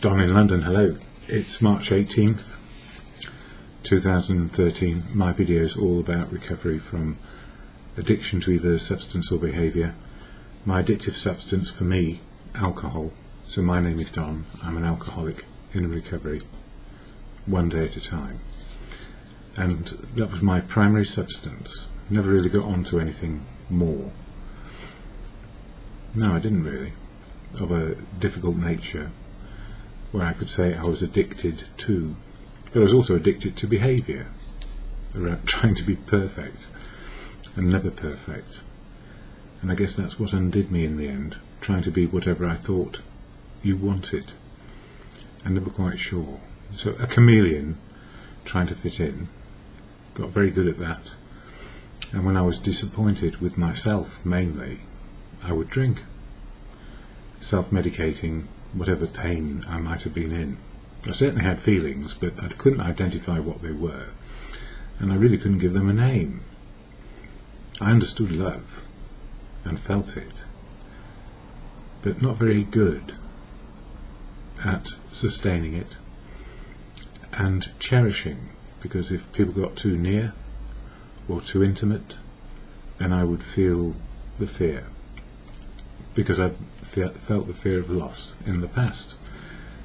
Don in London, hello. It's March 18th, 2013. My video is all about recovery from addiction to either substance or behaviour. My addictive substance, for me, alcohol. So my name is Don. I'm an alcoholic in recovery, one day at a time. And that was my primary substance. Never really got on to anything more. No, I didn't really. Of a difficult nature, where I could say I was addicted to, but I was also addicted to behaviour, around trying to be perfect and never perfect. And I guess that's what undid me in the end, trying to be whatever I thought you wanted and never quite sure. So a chameleon trying to fit in, got very good at that. And when I was disappointed with myself mainly, I would drink, self-medicating whatever pain I might have been in. I certainly had feelings, but I couldn't identify what they were, and I really couldn't give them a name. I understood love and felt it, but not very good at sustaining it and cherishing, because if people got too near or too intimate, then I would feel the fear, because I felt the fear of loss in the past.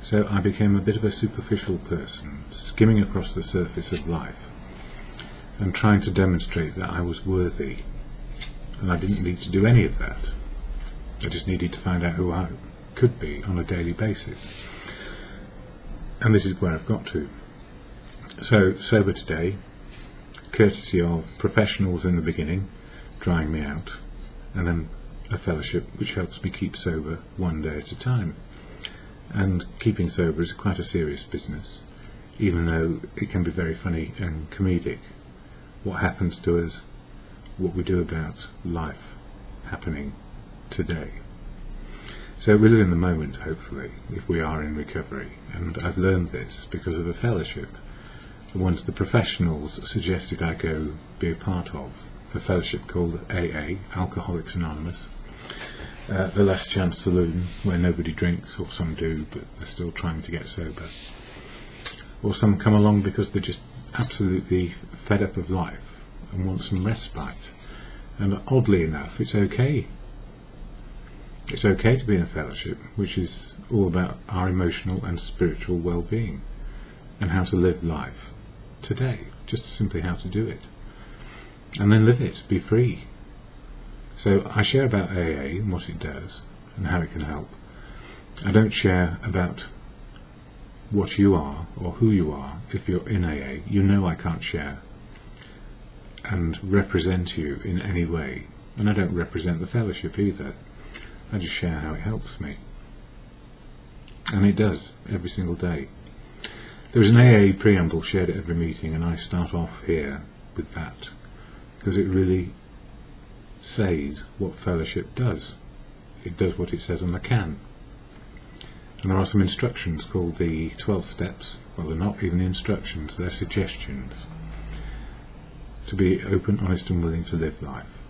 So I became a bit of a superficial person, skimming across the surface of life and trying to demonstrate that I was worthy, and I didn't need to do any of that. I just needed to find out who I could be on a daily basis. And this is where I've got to. So sober today, courtesy of professionals in the beginning drying me out, and then a fellowship which helps me keep sober one day at a time. And keeping sober is quite a serious business, even though it can be very funny and comedic. What happens to us, what we do about life happening today. So we live in the moment, hopefully, if we are in recovery. And I've learned this because of a fellowship, the ones the professionals suggested I go be a part of. A fellowship called AA, Alcoholics Anonymous, the Last Chance Saloon, where nobody drinks, or some do, but they're still trying to get sober. Or some come along because they're just absolutely fed up of life and want some respite. And oddly enough, it's okay. It's okay to be in a fellowship which is all about our emotional and spiritual well-being and how to live life today, just simply how to do it. And then live it, be free. So I share about AA and what it does and how it can help. I don't share about what you are or who you are. If you're in AA, you know I can't share and represent you in any way. And I don't represent the fellowship either. I just share how it helps me. And it does, every single day. There's an AA preamble shared at every meeting, and I start off here with that, because it really says what fellowship does. It does what it says on the can. And there are some instructions called the 12 steps. Well, they're not even instructions, they're suggestions. To be open, honest and willing to live life.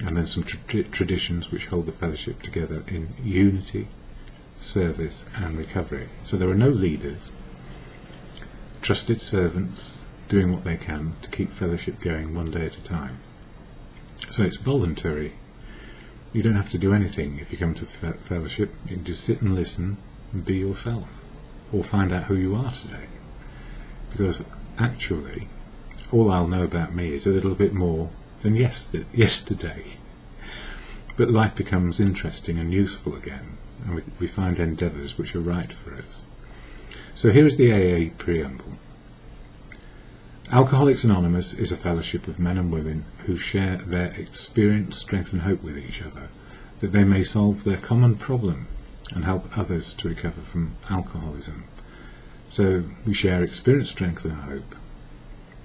And then some traditions which hold the fellowship together in unity, service and recovery. So there are no leaders, trusted servants doing what they can to keep fellowship going one day at a time. So it's voluntary. You don't have to do anything if you come to fellowship. You can just sit and listen and be yourself, or find out who you are today. Because actually, all I'll know about me is a little bit more than yesterday. But life becomes interesting and useful again, and we find endeavours which are right for us. So here is the AA preamble. Alcoholics Anonymous is a fellowship of men and women who share their experience, strength and hope with each other, that they may solve their common problem and help others to recover from alcoholism. So we share experience, strength and hope,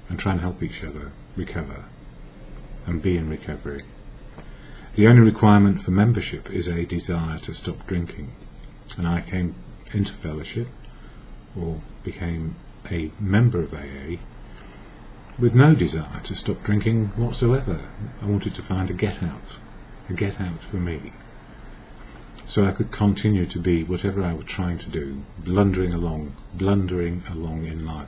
and try and help each other recover and be in recovery. The only requirement for membership is a desire to stop drinking, and I came into fellowship, or became a member of AA, with no desire to stop drinking whatsoever. I wanted to find a get out for me. so I could continue to be whatever I was trying to do, blundering along in life.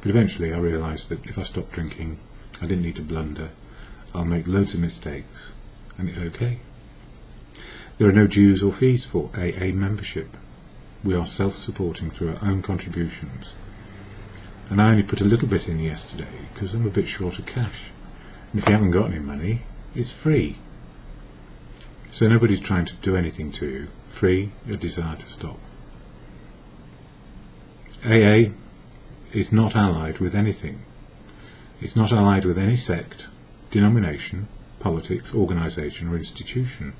But eventually I realised that if I stopped drinking, I didn't need to blunder. I'll make loads of mistakes, and it's okay. There are no dues or fees for AA membership. We are self-supporting through our own contributions. And I only put a little bit in yesterday because I'm a bit short of cash. And if you haven't got any money, it's free. So nobody's trying to do anything to you. Free, a desire to stop. AA is not allied with anything. It's not allied with any sect, denomination, politics, organisation or institution.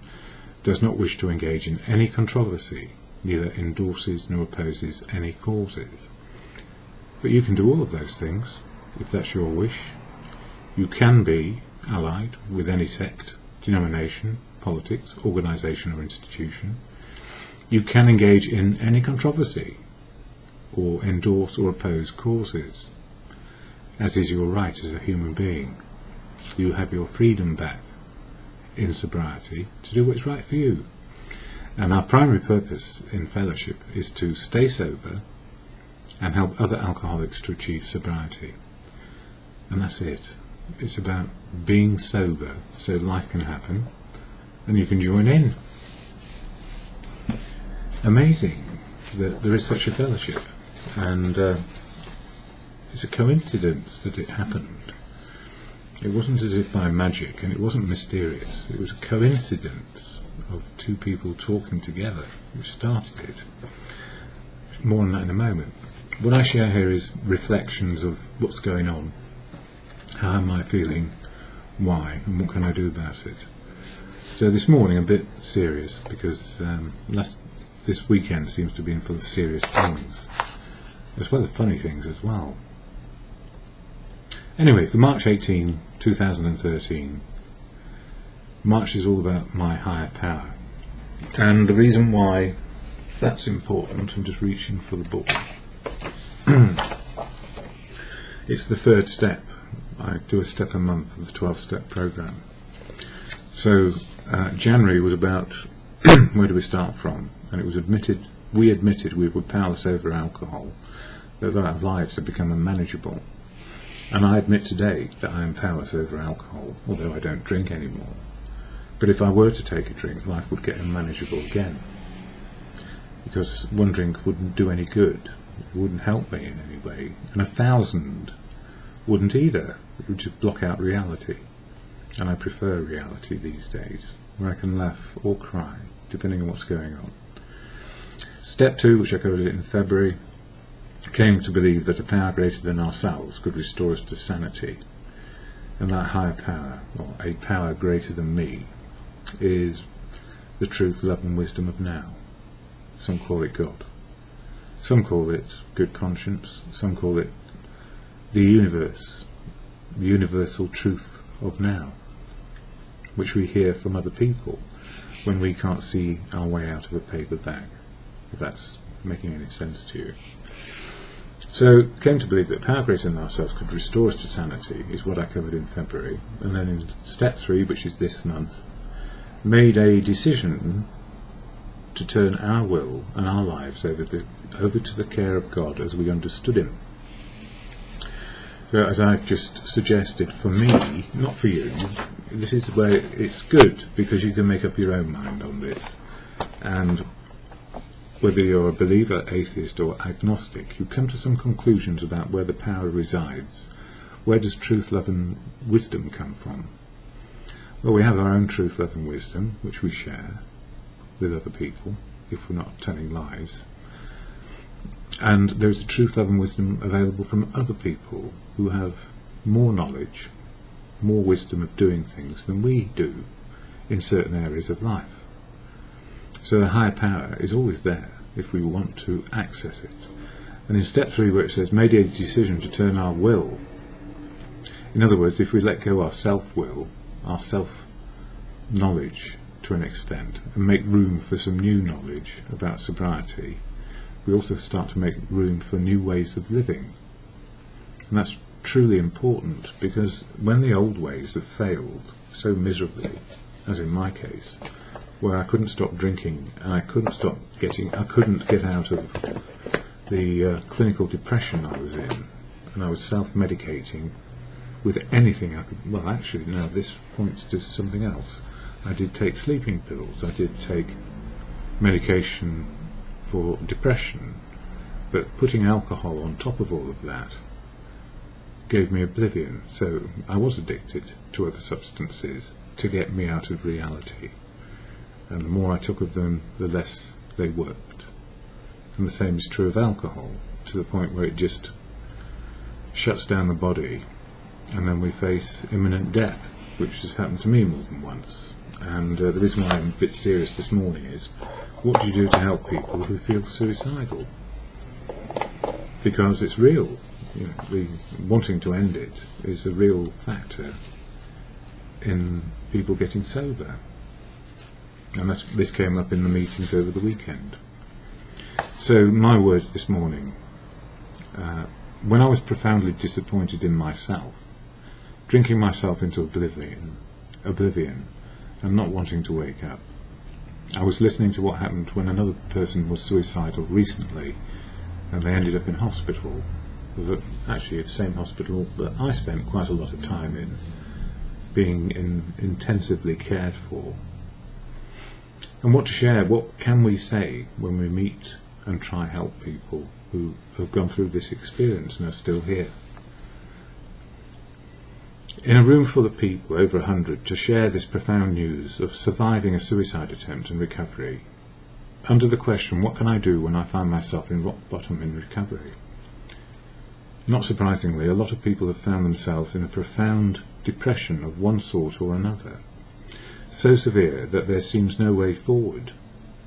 Does not wish to engage in any controversy, neither endorses nor opposes any causes. But you can do all of those things, if that's your wish. You can be allied with any sect, denomination, politics, organisation or institution. You can engage in any controversy, or endorse or oppose causes, as is your right as a human being. You have your freedom back in sobriety to do what's right for you. And our primary purpose in fellowship is to stay sober and help other alcoholics to achieve sobriety. And that's it. It's about being sober so life can happen and you can join in. Amazing that there is such a fellowship, and it's a coincidence that it happened. It wasn't as if by magic, and it wasn't mysterious. It was a coincidence of two people talking together which started it. More on that in a moment. What I share here is reflections of what's going on, how am I feeling, why, and what can I do about it. So this morning a bit serious, because this weekend seems to be full of serious things, as well as funny things as well. Anyway, for March 18, 2013, March is all about my higher power. And the reason why that's important, I'm just reaching for the book. It's the third step. I do a step a month of the 12-step program. So January was about where do we start from? And it was we admitted we were powerless over alcohol, that our lives had become unmanageable. And I admit today that I am powerless over alcohol, although I don't drink anymore. But if I were to take a drink, life would get unmanageable again. Because one drink wouldn't do any good. It wouldn't help me in any way. And 1,000 wouldn't either. It would just block out reality. And I prefer reality these days, where I can laugh or cry, depending on what's going on. Step 2, which I covered in February, came to believe that a power greater than ourselves could restore us to sanity. And that higher power, or a power greater than me, is the truth, love and wisdom of now. Some call it God. Some call it good conscience. Some call it the universe, the universal truth of now, which we hear from other people when we can't see our way out of a paper bag, if that's making any sense to you. So, came to believe that power greater than ourselves could restore us to sanity, is what I covered in February. And then in step 3, which is this month, made a decision to turn our will and our lives over to the care of God as we understood Him. So, as I've just suggested, for me, not for you, this is where it's good, because you can make up your own mind on this. And whether you're a believer, atheist or agnostic, you come to some conclusions about where the power resides. Where does truth, love and wisdom come from? Well, we have our own truth, love and wisdom, which we share with other people, if we're not telling lies. And there's a truth, love and wisdom available from other people who have more knowledge, more wisdom of doing things than we do in certain areas of life. So the higher power is always there if we want to access it. And in step 3, where it says made a decision to turn our will, in other words, if we let go our self-will, our self-knowledge to an extent, and make room for some new knowledge about sobriety, we also start to make room for new ways of living. And that's truly important, because when the old ways have failed so miserably, as in my case, where I couldn't stop drinking, and I couldn't get out of the clinical depression I was in, and I was self-medicating with anything I could. Well, actually, no, this points to something else. I did take sleeping pills, I did take medication for depression, but putting alcohol on top of all of that gave me oblivion. So I was addicted to other substances to get me out of reality, and the more I took of them, the less they worked. And the same is true of alcohol, to the point where it just shuts down the body, and then we face imminent death, which has happened to me more than once. And the reason why I'm a bit serious this morning is, what do you do to help people who feel suicidal? Because it's real. You know, the wanting to end it is a real factor in people getting sober. And this came up in the meetings over the weekend. So my words this morning, when I was profoundly disappointed in myself, drinking myself into oblivion, and not wanting to wake up, I was listening to what happened when another person was suicidal recently, and they ended up in hospital. Actually the same hospital that I spent quite a lot of time in, being intensively cared for. And what to share, what can we say when we meet and try help people who have gone through this experience and are still here? In a room full of people, over 100, to share this profound news of surviving a suicide attempt and recovery, under the question, what can I do when I find myself in rock bottom in recovery? Not surprisingly, a lot of people have found themselves in a profound depression of one sort or another, so severe that there seems no way forward.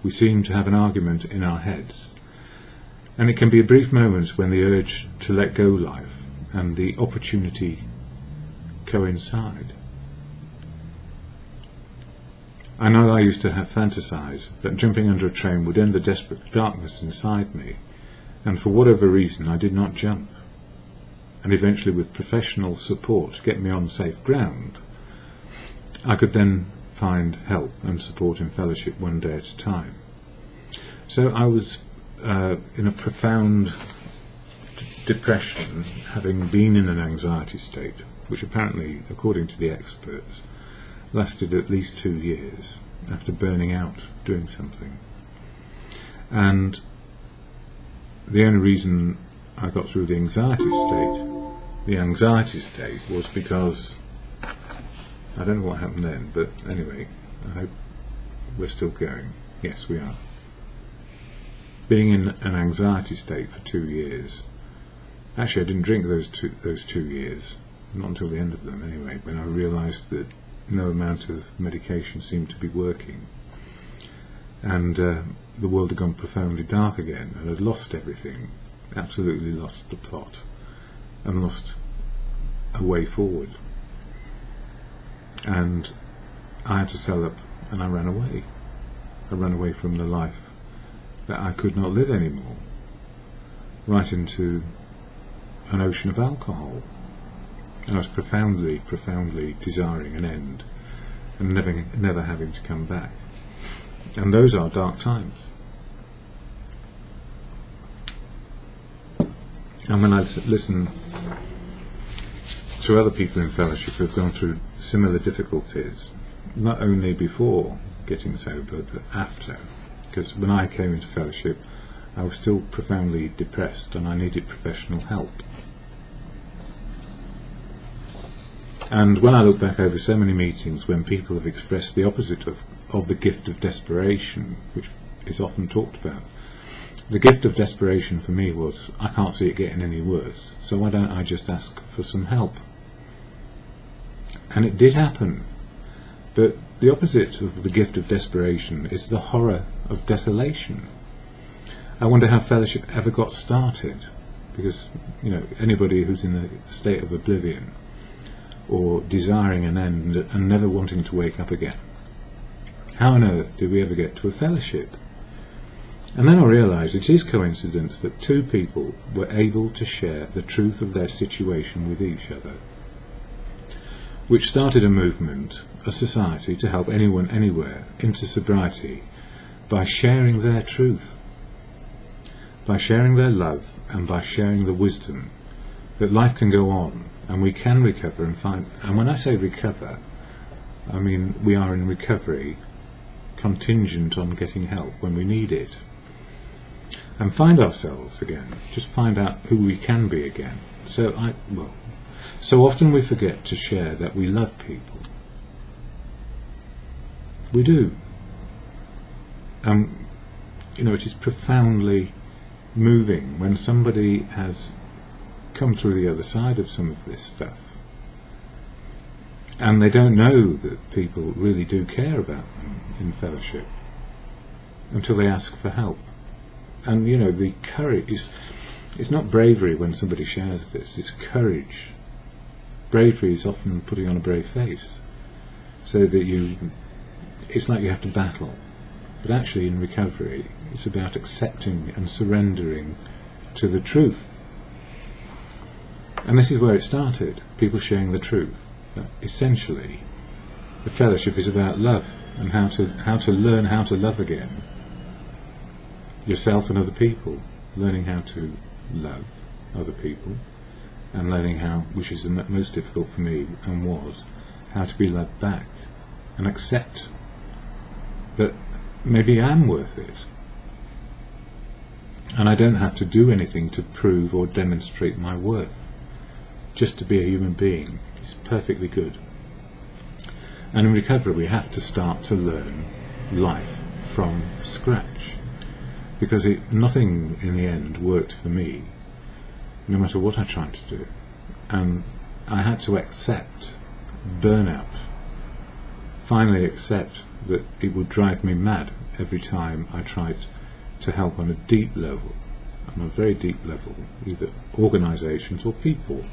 We seem to have an argument in our heads, and it can be a brief moment when the urge to let go life and the opportunity coincide. I know I used to have fantasized that jumping under a train would end the desperate darkness inside me, and for whatever reason I did not jump, and eventually with professional support get me on safe ground. I could then find help and support in fellowship one day at a time. So I was in a profound depression, having been in an anxiety state, which apparently, according to the experts, lasted at least 2 years after burning out doing something. And the only reason I got through the anxiety state was because, I don't know what happened then, but anyway, I hope we're still going. Yes, we are. Being in an anxiety state for 2 years. Actually, I didn't drink those two years, not until the end of them anyway, when I realised that no amount of medication seemed to be working, and the world had gone profoundly dark again, and had lost everything, absolutely lost the plot, and lost a way forward. And I had to sell up, and I ran away. I ran away from the life that I could not live anymore, right into an ocean of alcohol. And I was profoundly desiring an end, and never having to come back. And those are dark times. And when I listen to other people in fellowship who have gone through similar difficulties, not only before getting sober, but after, because when I came into fellowship, I was still profoundly depressed and I needed professional help. And when I look back over so many meetings when people have expressed the opposite of the gift of desperation, which is often talked about, the gift of desperation for me was, I can't see it getting any worse, so why don't I just ask for some help? And it did happen. But the opposite of the gift of desperation is the horror of desolation. I wonder how fellowship ever got started, because anybody who's in a state of oblivion or desiring an end and never wanting to wake up again, how on earth did we ever get to a fellowship? And then I realised it is coincidence that two people were able to share the truth of their situation with each other, which started a movement a society to help anyone anywhere into sobriety by sharing their truth, by sharing their love, and by sharing the wisdom that life can go on and we can recover and find. And when I say recover, I mean we are in recovery contingent on getting help when we need it, and find ourselves again, just find out who we can be again. So often we forget to share that we love people. We do. It is profoundly moving when somebody has come through the other side of some of this stuff, and they don't know that people really do care about them in fellowship until they ask for help. And the courage is, it's not bravery when somebody shares this, it's courage. Bravery is often putting on a brave face, so that it's like you have to battle. But actually in recovery it's about accepting and surrendering to the truth. And this is where it started, people sharing the truth. That essentially the fellowship is about love, and how to learn how to love again. Yourself and other people, learning how to love other people, and learning how, which is the most difficult for me and was, how to be loved back and accept that maybe I'm worth it, and I don't have to do anything to prove or demonstrate my worth. Just to be a human being is perfectly good. And in recovery we have to start to learn life from scratch, because nothing in the end worked for me, no matter what I tried to do. And I had to accept burnout, finally accept that it would drive me mad every time I tried to help on a deep level, on a very deep level, either organisations or people.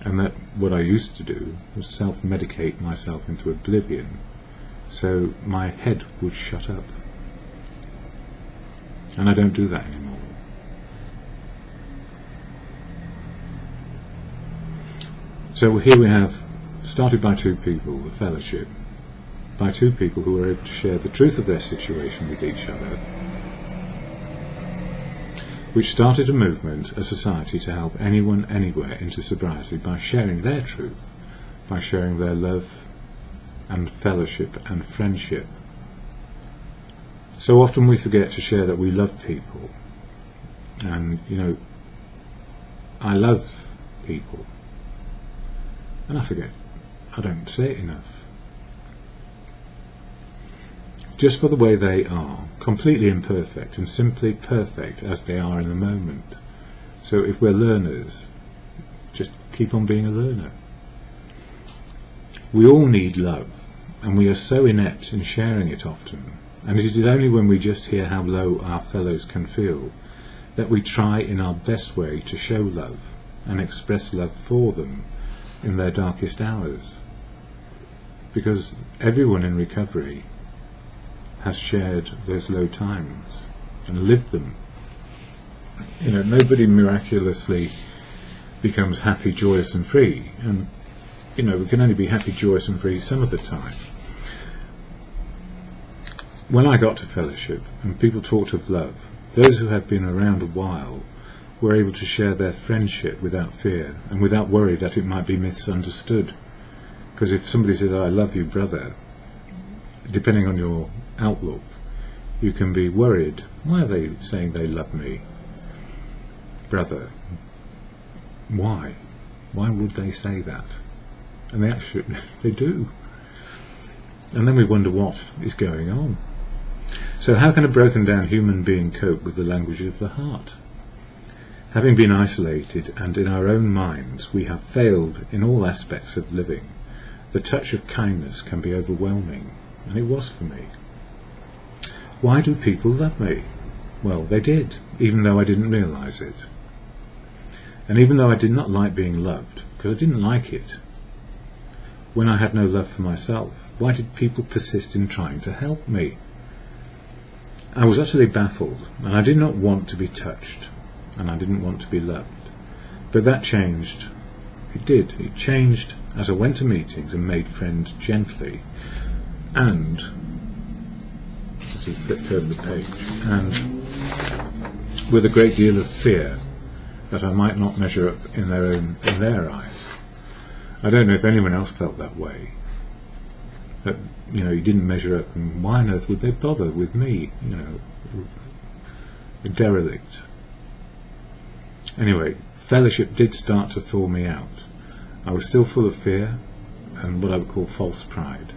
And that what I used to do was self-medicate myself into oblivion, so my head would shut up. And I don't do that anymore. So here we have, started by two people, the fellowship, by two people who were able to share the truth of their situation with each other, which started a movement, a society to help anyone anywhere into sobriety by sharing their truth, by sharing their love and fellowship and friendship. So often we forget to share that we love people, and I love people, and I forget, I don't say it enough. Just for the way they are, completely imperfect and simply perfect as they are in the moment. So if we're learners, just keep on being a learner. We all need love, and we are so inept in sharing it often, and it is only when we just hear how low our fellows can feel that we try in our best way to show love and express love for them in their darkest hours. Because everyone in recovery has shared those low times and lived them. Nobody miraculously becomes happy, joyous and free, and we can only be happy, joyous and free some of the time. When I got to fellowship and people talked of love, those who had been around a while were able to share their friendship without fear and without worry that it might be misunderstood. Because if somebody said, "I love you, brother," depending on your outlook, you can be worried. Why are they saying they love me, brother? Why would they say that? And they do. And then we wonder what is going on. So how can a broken down human being cope with the language of the heart? Having been isolated and in our own minds we have failed in all aspects of living, the touch of kindness can be overwhelming, and it was for me. Why do people love me? Well, they did, even though I didn't realise it. And even though I did not like being loved, because I didn't like it, when I had no love for myself, why did people persist in trying to help me? I was utterly baffled, and I did not want to be touched, and I didn't want to be loved. But that changed. It did. It changed as I went to meetings and made friends gently, and as he flipped over the page, and with a great deal of fear that I might not measure up in their eyes. I don't know if anyone else felt that way. That you didn't measure up, and why on earth would they bother with me? A derelict. Anyway, fellowship did start to thaw me out. I was still full of fear and what I would call false pride,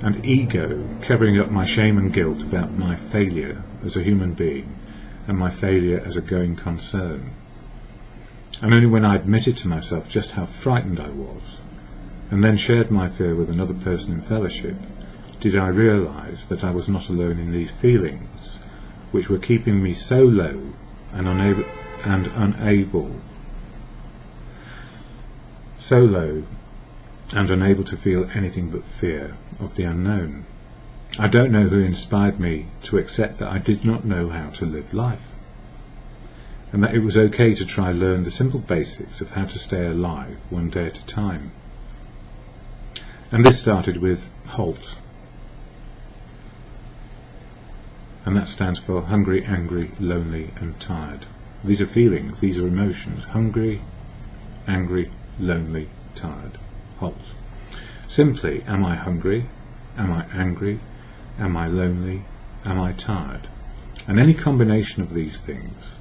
and ego, covering up my shame and guilt about my failure as a human being and my failure as a going concern. And only when I admitted to myself just how frightened I was, and then shared my fear with another person in fellowship, did I realise that I was not alone in these feelings, which were keeping me so low and unable to feel anything but fear of the unknown. I don't know who inspired me to accept that I did not know how to live life, and that it was okay to try learn the simple basics of how to stay alive one day at a time. And this started with HALT, and that stands for hungry, angry, lonely and tired. These are feelings, these are emotions. Hungry, angry, lonely, tired. HALT. Simply, am I hungry? Am I angry? Am I lonely? Am I tired? And any combination of these things,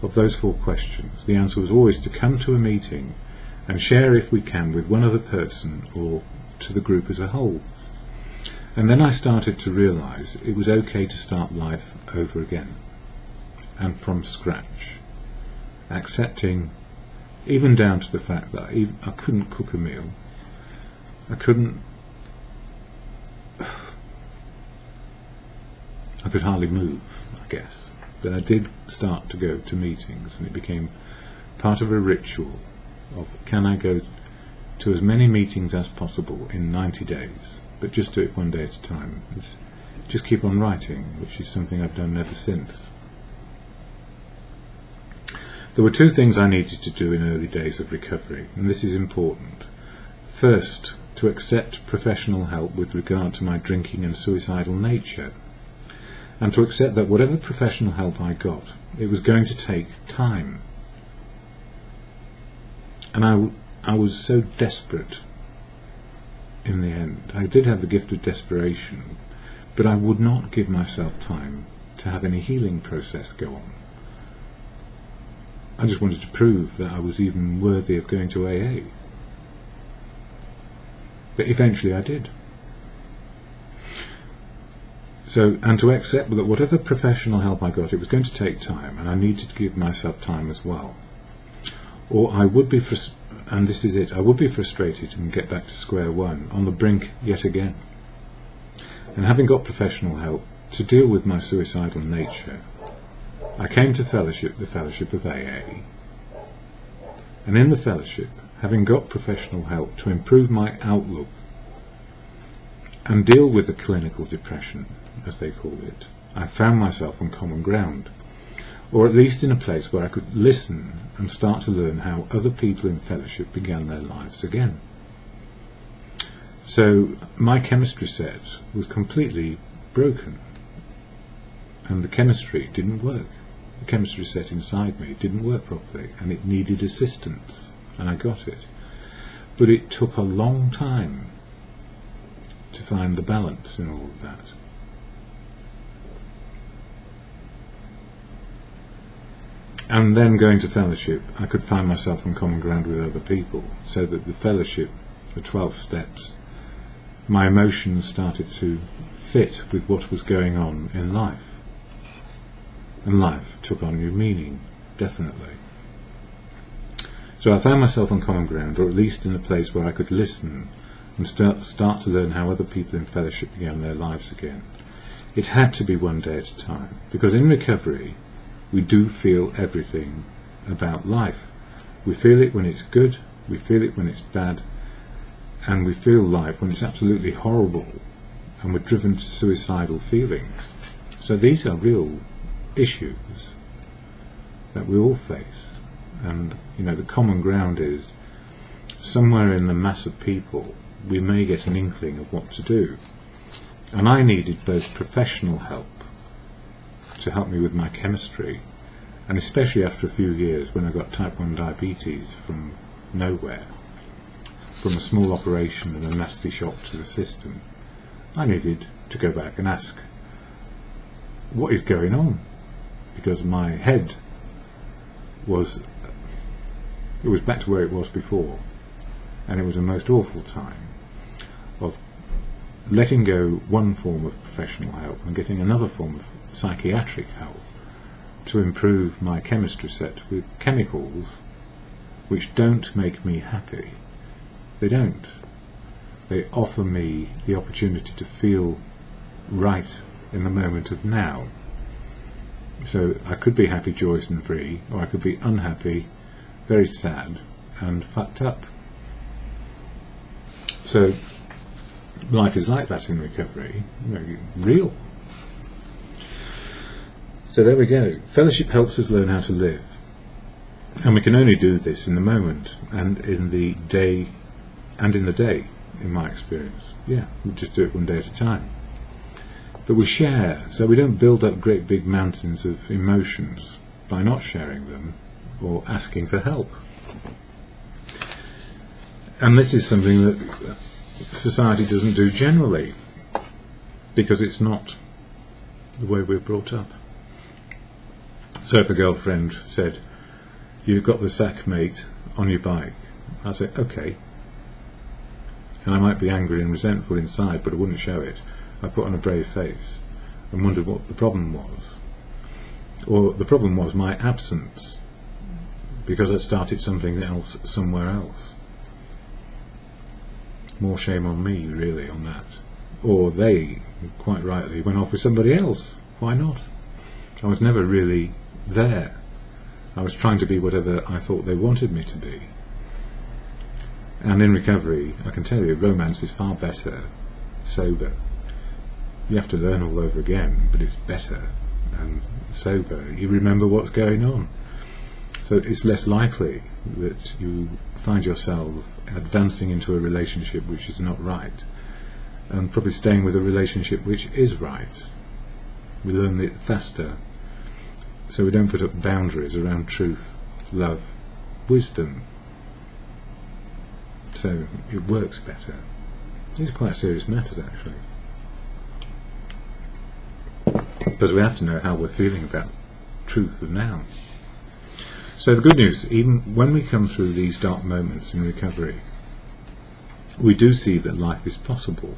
of those four questions, the answer was always to come to a meeting and share, if we can, with one other person or to the group as a whole. And then I started to realise it was okay to start life over again and from scratch, accepting even down to the fact that I couldn't cook a meal, I could hardly move, I guess. But I did start to go to meetings, and it became part of a ritual of, can I go to as many meetings as possible in 90 days, but just do it one day at a time. Just keep on writing, which is something I've done ever since. There were two things I needed to do in early days of recovery, and this is important. First, to accept professional help with regard to my drinking and suicidal nature, and to accept that whatever professional help I got, it was going to take time. And I was so desperate in the end. I did have the gift of desperation, but I would not give myself time to have any healing process go on. I just wanted to prove that I was even worthy of going to AA. But eventually I did. So, and to accept that whatever professional help I got, it was going to take time, and I needed to give myself time as well. Or I would be, and this is it, I would be frustrated and get back to square one, on the brink yet again. And having got professional help to deal with my suicidal nature, I came to fellowship, the fellowship of AA. And in the fellowship, having got professional help to improve my outlook and deal with the clinical depression, as they call it, I found myself on common ground, or at least in a place where I could listen and start to learn how other people in fellowship began their lives again. So my chemistry set was completely broken, and the chemistry didn't work. The chemistry set inside me didn't work properly, and it needed assistance, and I got it. But it took a long time to find the balance in all of that. And then going to fellowship, I could find myself on common ground with other people, so that the fellowship, the 12 steps, my emotions started to fit with what was going on in life. And life took on new meaning, definitely. So I found myself on common ground, or at least in a place where I could listen and start to learn how other people in fellowship began their lives again. It had to be one day at a time, because in recovery we do feel everything about life. We feel it when it's good, we feel it when it's bad, and we feel life when it's absolutely horrible, and we're driven to suicidal feelings. So these are real issues that we all face, and the common ground is somewhere in the mass of people we may get an inkling of what to do. And I needed both professional help to help me with my chemistry, and especially after a few years when I got type 1 diabetes from nowhere, from a small operation and a nasty shock to the system, I needed to go back and ask, what is going on? Because my head was back to where it was before, and it was a most awful time of letting go one form of professional help and getting another form of psychiatric help to improve my chemistry set with chemicals which don't make me happy. They don't. They offer me the opportunity to feel right in the moment of now. So I could be happy, joyous and free, or I could be unhappy, very sad and fucked up. So life is like that in recovery, real. So there we go. Fellowship helps us learn how to live. And we can only do this in the moment and in the day, in my experience. Yeah, we just do it one day at a time. But we share, so we don't build up great big mountains of emotions by not sharing them or asking for help. And this is something that society doesn't do generally, because it's not the way we're brought up. So if a girlfriend said, "You've got the sack, mate, on your bike," I'd say, "Okay." And I might be angry and resentful inside, but I wouldn't show it. I put on a brave face and wondered what the problem was. Or the problem was my absence, because I'd started something else somewhere else. More shame on me, really, on that. Or they, quite rightly, went off with somebody else. Why not? I was never really there. I was trying to be whatever I thought they wanted me to be. And in recovery, I can tell you, romance is far better sober. You have to learn all over again, but it's better and sober. You remember what's going on. So it's less likely that you find yourself advancing into a relationship which is not right, and probably staying with a relationship which is right. We learn it faster, so we don't put up boundaries around truth, love, wisdom. So it works better. These are quite serious matters, actually, because we have to know how we're feeling about truth and now. So the good news, even when we come through these dark moments in recovery, we do see that life is possible.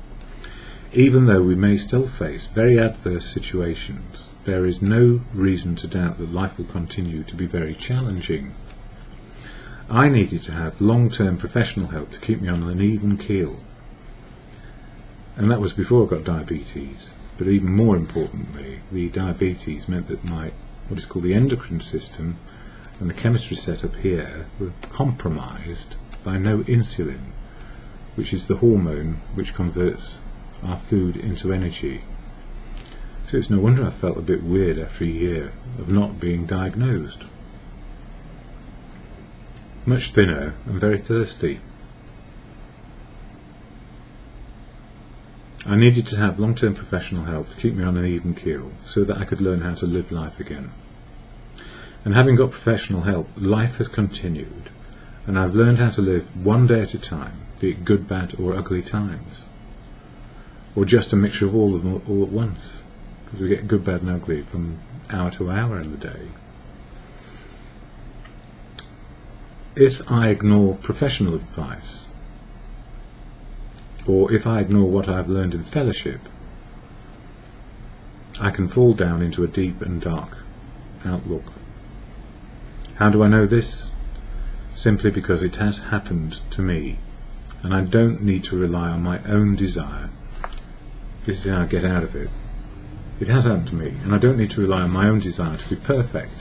Even though we may still face very adverse situations, there is no reason to doubt that life will continue to be very challenging. I needed to have long-term professional help to keep me on an even keel. And that was before I got diabetes. But even more importantly, the diabetes meant that my, what is called the endocrine system, and the chemistry set up here were compromised by no insulin, which is the hormone which converts our food into energy. So it's no wonder I felt a bit weird after a year of not being diagnosed. Much thinner and very thirsty. I needed to have long-term professional help to keep me on an even keel so that I could learn how to live life again. And having got professional help, life has continued, and I've learned how to live one day at a time, be it good, bad or ugly times, or just a mixture of all of them all at once, because we get good, bad and ugly from hour to hour in the day. If I ignore professional advice, or if I ignore what I've learned in fellowship, I can fall down into a deep and dark outlook. How do I know this? Simply because it has happened to me, and I don't need to rely on my own desire. This is how I get out of it. It has happened to me, and I don't need to rely on my own desire to be perfect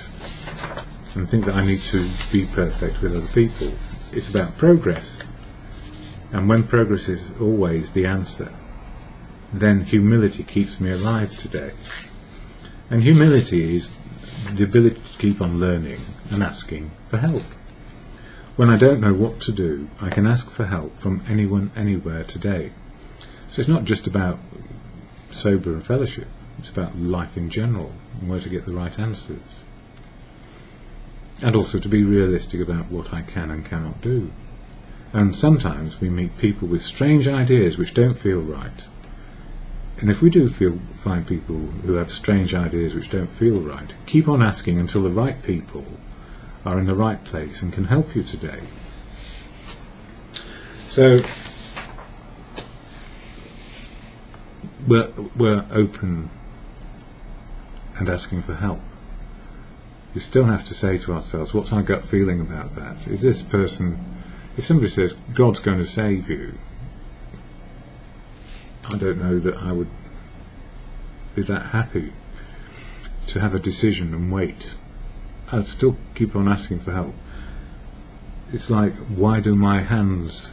and think that I need to be perfect with other people. It's about progress, and when progress is always the answer, then humility keeps me alive today. And humility is the ability to keep on learning and asking for help. When I don't know what to do, I can ask for help from anyone, anywhere today. So it's not just about sober and fellowship, it's about life in general and where to get the right answers. And also to be realistic about what I can and cannot do. And sometimes we meet people with strange ideas which don't feel right. And if we do find people who have strange ideas which don't feel right, keep on asking until the right people are in the right place and can help you today. So we're open and asking for help. We still have to say to ourselves, what's our gut feeling about that? Is this person, if somebody says God's going to save you, I don't know that I would be that happy to have a decision and wait. I'd still keep on asking for help. It's like, why do my hands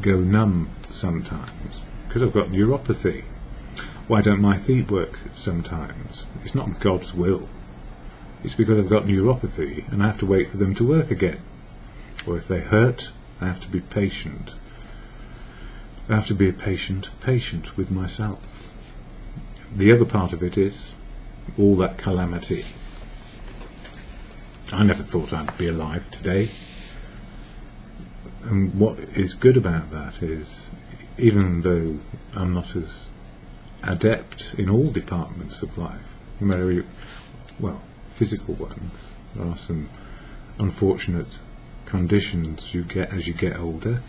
go numb sometimes? Because I've got neuropathy. Why don't my feet work sometimes? It's not God's will. It's because I've got neuropathy and I have to wait for them to work again. Or if they hurt, I have to be patient. I have to be patient with myself. The other part of it is all that calamity. I never thought I'd be alive today. And what is good about that is, even though I'm not as adept in all departments of life, no matter, well, physical ones, there are some unfortunate conditions you get as you get older.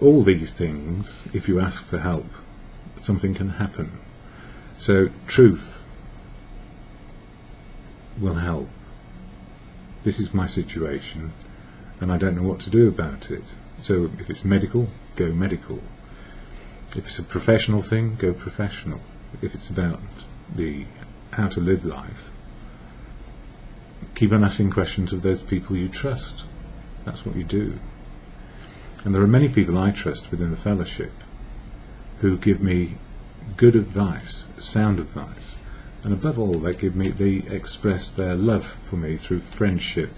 All these things, if you ask for help, something can happen. So truth will help. This is my situation and I don't know what to do about it. So if it's medical, go medical. If it's a professional thing, go professional. If it's about how to live life, keep on asking questions of those people you trust. That's what you do. And there are many people I trust within the fellowship who give me good advice, sound advice, and above all they express their love for me through friendship,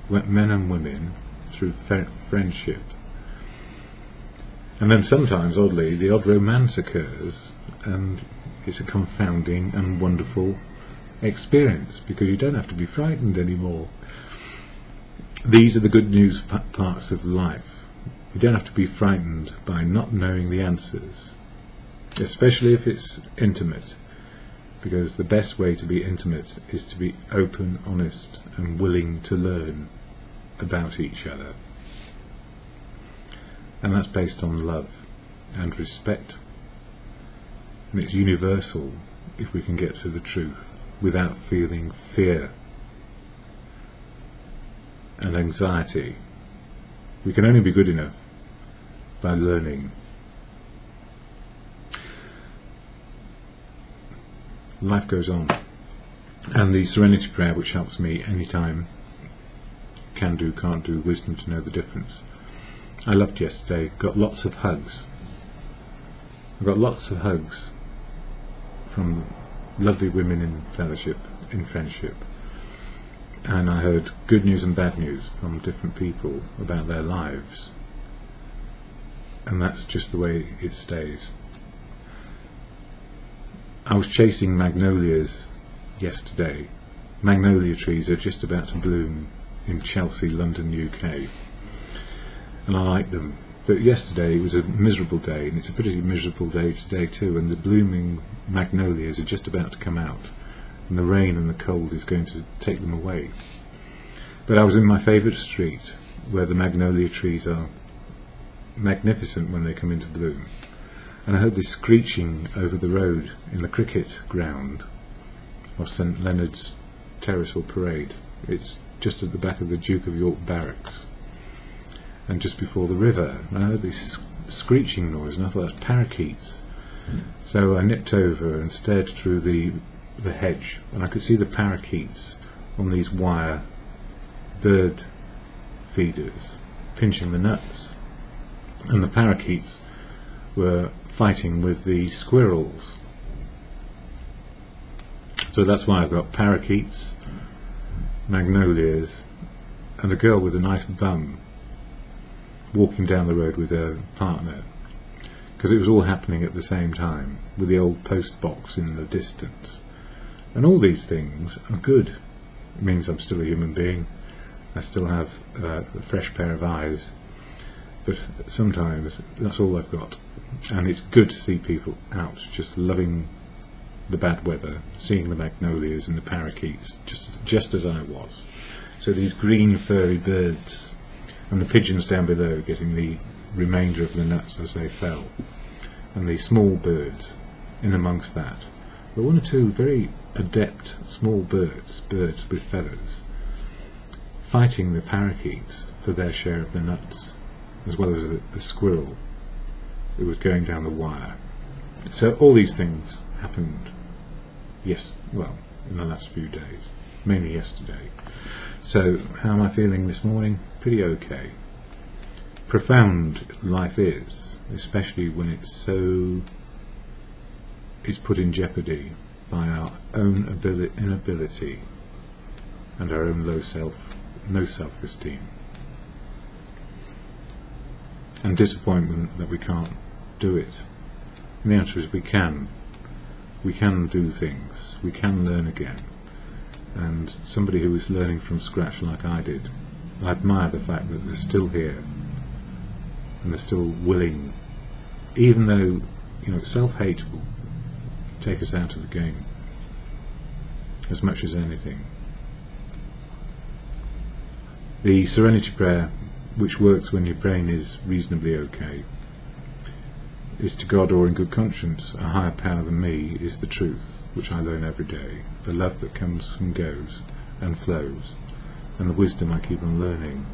men and women through friendship. And then sometimes, oddly, the odd romance occurs, and it's a confounding and wonderful experience because you don't have to be frightened anymore. These are the good news parts of life. You don't have to be frightened by not knowing the answers, especially if it's intimate, because the best way to be intimate is to be open, honest and willing to learn about each other. And that's based on love and respect, and it's universal if we can get to the truth without feeling fear and anxiety. We can only be good enough by learning. Life goes on, and the serenity prayer, which helps me anytime, can do, can't do, wisdom to know the difference. I loved yesterday, got lots of hugs. I got lots of hugs from lovely women in fellowship, in friendship, and I heard good news and bad news from different people about their lives, and that's just the way it stays. I was chasing magnolias yesterday. Magnolia trees are just about to bloom in Chelsea, London, UK, and I like them. But yesterday it was a miserable day, and it's a pretty miserable day today too, and the blooming magnolias are just about to come out, and the rain and the cold is going to take them away. But I was in my favourite street where the magnolia trees are magnificent when they come into bloom, and I heard this screeching over the road in the cricket ground of St Leonard's Terrace or Parade. It's just at the back of the Duke of York Barracks and just before the river. And I heard this screeching noise and I thought, that's parakeets. So I nipped over and stared through the hedge, and I could see the parakeets on these wire bird feeders pinching the nuts, and the parakeets were fighting with the squirrels. So that's why I've got parakeets, magnolias and a girl with a nice bum walking down the road with her partner, because it was all happening at the same time, with the old post box in the distance. And all these things are good. It means I'm still a human being. I still have a fresh pair of eyes, but sometimes that's all I've got. And it's good to see people out just loving the bad weather, seeing the magnolias and the parakeets, just as I was. So these green furry birds, and the pigeons down below getting the remainder of the nuts as they fell, and the small birds in amongst that. But one or two very adept small birds with feathers, fighting the parakeets for their share of the nuts, as well as a squirrel who was going down the wire. So all these things happened, in the last few days, mainly yesterday. So how am I feeling this morning? Pretty okay. Profound life is, especially when it's put in jeopardy by our own inability and our own no self-esteem, and disappointment that we can't do it. And the answer is we can do things, we can learn again. And somebody who is learning from scratch like I did, I admire the fact that they're still here and they're still willing, even though self-hate will take us out of the game as much as anything. The serenity prayer, which works when your brain is reasonably okay, is to God, or in good conscience, a higher power than me is the truth, which I learn every day, the love that comes and goes and flows, and the wisdom I keep on learning.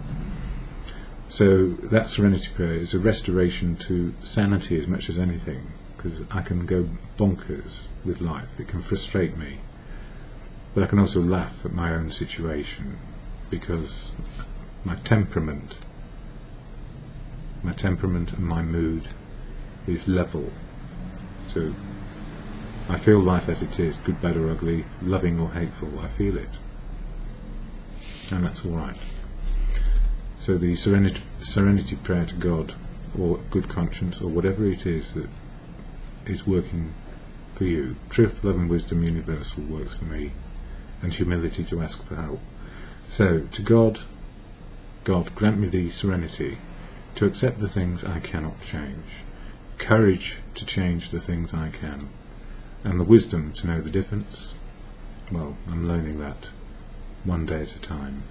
So that serenity prayer is a restoration to sanity as much as anything, because I can go bonkers with life, it can frustrate me, but I can also laugh at my own situation, because my temperament and my mood is level. So I feel life as it is, good, bad or ugly, loving or hateful, I feel it, and that's alright. So the serenity prayer to God, or good conscience, or whatever it is that is working for you, truth, love and wisdom universal works for me, and humility to ask for help. So to God, grant me the serenity to accept the things I cannot change, courage to change the things I can, and the wisdom to know the difference. Well, I'm learning that one day at a time.